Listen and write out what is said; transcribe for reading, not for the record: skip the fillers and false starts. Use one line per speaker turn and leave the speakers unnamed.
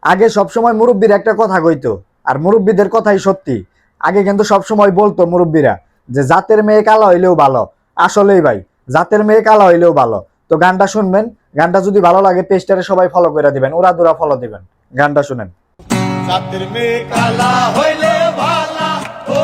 আগে সবসময় মুরব্বীর একটা কথা কইতো, আর মুরব্বীদের কথাই সত্যি। আগে কিন্তু সবসময় বলতো মুরব্বীরা যে জাতের মেয়ে কালো হইলেও ভালো। আসলেই ভাই, জাতের মেয়ে কালো হইলেও ভালো। তো গানটা শুনবেন, গানটা যদি ভালো লাগে পেজটারে সবাই ফলো করে দিবেন, ওরা দুরা ফলো দিবেন। গানটা শুনেন।
জাতের মেয়ে কালা হইলে ভালা ও